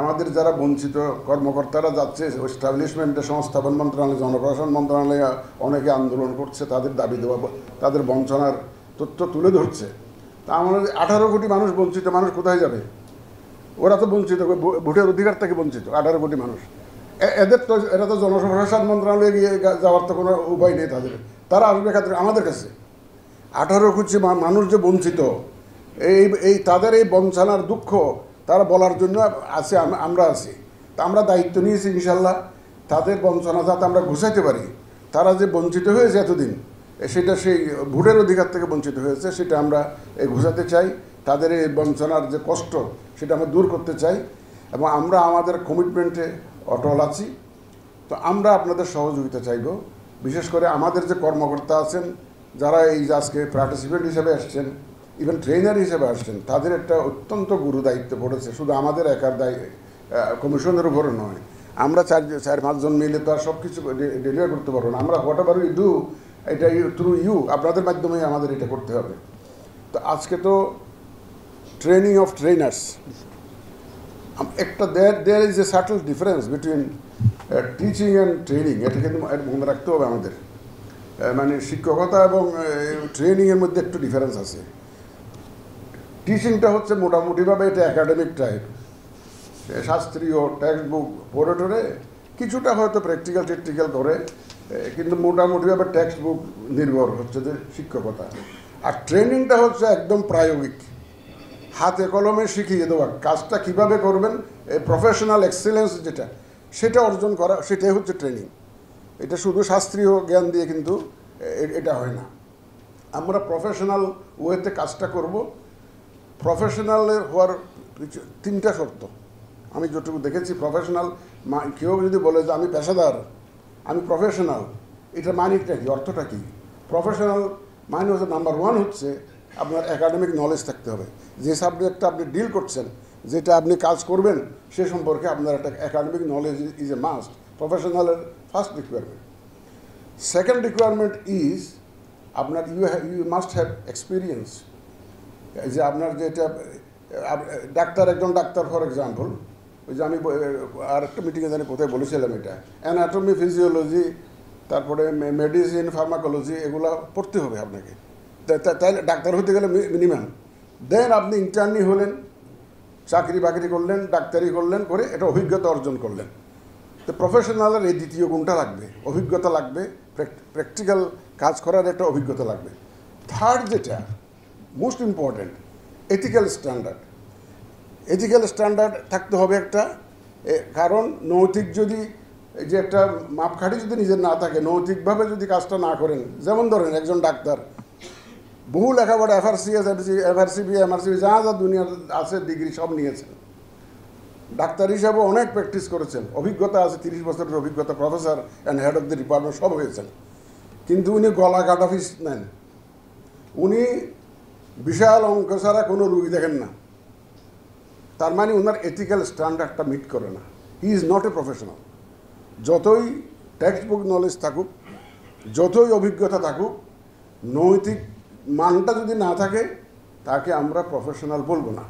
আমাদের যারা বঞ্চিত কর্মকর্তারা যাচ্ছে এস্টাবলিশমেন্টে, সংস্থাপন মন্ত্রণালয়, জনপ্রশাসন মন্ত্রণালয়ে অনেকে আন্দোলন করছে, তাদের দাবি দেওয়া, তাদের বঞ্চনার তথ্য তুলে ধরছে। তা আমাদের 18 কোটি মানুষ বঞ্চিত মানুষ কোথায় যাবে? ওরা তো বঞ্চিত, ভোটের অধিকার থেকে বঞ্চিত 18 কোটি মানুষ। এরা তো জনপ্রশাসন মন্ত্রণালয়ে গিয়ে যাওয়ার তো কোনো উপায় নেই তাদের। তারা আসবে আমাদের কাছে। 18 কোটি মানুষ যে বঞ্চিত, এই তাদের এই বঞ্চনার দুঃখ তারা বলার জন্য আছে, আমরা আছি। তা আমরা দায়িত্ব নিয়েছি ইনশাল্লাহ তাদের বঞ্চনা যাতে আমরা ঘুষাইতে পারি। তারা যে বঞ্চিত হয়েছে এতদিন, সেটা সেই ভোটের অধিকার থেকে বঞ্চিত হয়েছে, সেটা আমরা ঘুষাতে চাই। তাদের এই বঞ্চনার যে কষ্ট, সেটা আমরা দূর করতে চাই এবং আমরা আমাদের কমিটমেন্টে অটল আছি। তো আমরা আপনাদের সহযোগিতা চাইব। বিশেষ করে আমাদের যে কর্মকর্তা আছেন, যারা এই আজকে পার্টিসিপেন্ট হিসেবে আসছেন, ইভেন ট্রেনার হিসেবে আসছেন, তাদের একটা অত্যন্ত গুরু দায়িত্ব পড়েছে। শুধু আমাদের একার কমিশনের উপরে নয়, আমরা 4-5 জন মিলে তো আর সব কিছু ডেলিভার করতে পারবো না। আমরা হোয়াট এভার উই ডু, এটা থ্রু ইউ, আপনাদের মাধ্যমেই আমাদের এটা করতে হবে। তো আজকে তো ট্রেনিং অফ ট্রেনার্স, একটা there is a subtle difference between teaching and training. এটা কিন্তু মনে রাখতে হবে আমাদের। মানে শিক্ষকতা এবং ট্রেনিংয়ের মধ্যে একটু ডিফারেন্স আছে। টিচিংটা হচ্ছে মোটামুটিভাবে এটা একাডেমিক টাইপ, শাস্ত্রীয় টেক্সট বুক পড়ে টরে কিছুটা হয়তো প্র্যাকটিক্যাল করে, কিন্তু মোটামুটিভাবে টেক্সট বুক নির্ভর হচ্ছে যে শিক্ষকতা। আর ট্রেনিংটা হচ্ছে একদম প্রায়োগিক, হাতে কলমে শিখিয়ে দেওয়া, কাজটা কীভাবে করবেন, প্রফেশনাল এক্সেলেন্স যেটা, সেটা অর্জন করা, সেটাই হচ্ছে ট্রেনিং। এটা শুধু শাস্ত্রীয় জ্ঞান দিয়ে কিন্তু এটা হয় না। আমরা প্রফেশনাল ওয়েতে কাজটা করব। প্রফেশনালের হওয়ার 3টা শর্ত আমি যতটুকু দেখেছি। প্রফেশনাল, কেউ যদি বলে যে আমি পেশাদার, আমি প্রফেশনাল, এটা মানিটা কি, অর্থটা কী? প্রফেশনাল মানে হচ্ছে নাম্বার 1 হচ্ছে আপনার একাডেমিক নলেজ থাকতে হবে। যে সাবজেক্টটা আপনি ডিল করছেন, যেটা আপনি কাজ করবেন, সে সম্পর্কে আপনার একটা academic knowledge is a must. প্রফেশনালের first requirement. Second requirement is আপনার ইউ মাস্ট হ্যাভ এক্সপিরিয়েন্স। যে আপনার যেটা একজন ডাক্তার ফর এক্সাম্পল, ওই যে আমি আর একটা মিটিংয়ে জানি কোথায় বলেছিলাম, এটা অ্যানাটমি, ফিজিওলজি, তারপরে মেডিসিন, ফার্মাকোলজি, এগুলো পড়তে হবে আপনাকে। তাইলে ডাক্তার হতে গেলে মিনিমাম। দেন আপনি ইন্টার্নি হলেন, চাকরি বাকরি করলেন, ডাক্তারি করলেন, করে এটা অভিজ্ঞতা অর্জন করলেন। তো প্রফেশনালের এই দ্বিতীয় গুণটা লাগবে, অভিজ্ঞতা লাগবে, প্র্যাকটিক্যাল কাজ করার একটা অভিজ্ঞতা লাগবে। থার্ড যেটা most important, ethical standard. Ethical standard থাকতে হবে একটা, কারণ নৈতিক যদি যে একটা মাপকাঠি যদি নিজের না থাকে, নৈতিকভাবে যদি কাজটা না করেন, যেমন ধরেন একজন ডাক্তার বহু লেখাপড়া, এফআরসিবি, এমআরসিবি, যা যা দুনিয়ার আছে ডিগ্রি সব নিয়েছেন, ডাক্তার হিসাবে অনেক প্র্যাকটিস করেছেন, অভিজ্ঞতা আছে, 30 বছরের অভিজ্ঞতা, professor and head of the department সব হয়েছেন, কিন্তু উনি গলা কাটা ফিস নেন। উনি বিশাল অঙ্ক ছাড়া কোনো রুগী দেখেন না। তার মানে ওনার এথিক্যাল স্ট্যান্ডার্ডটা মিট করে না। He is not a professional. যতই টেক্সট বুক নলেজ থাকুক, যতই অভিজ্ঞতা থাকুক, নৈতিক মানটা যদি না থাকে, তাকে আমরা প্রফেশনাল বলবো না।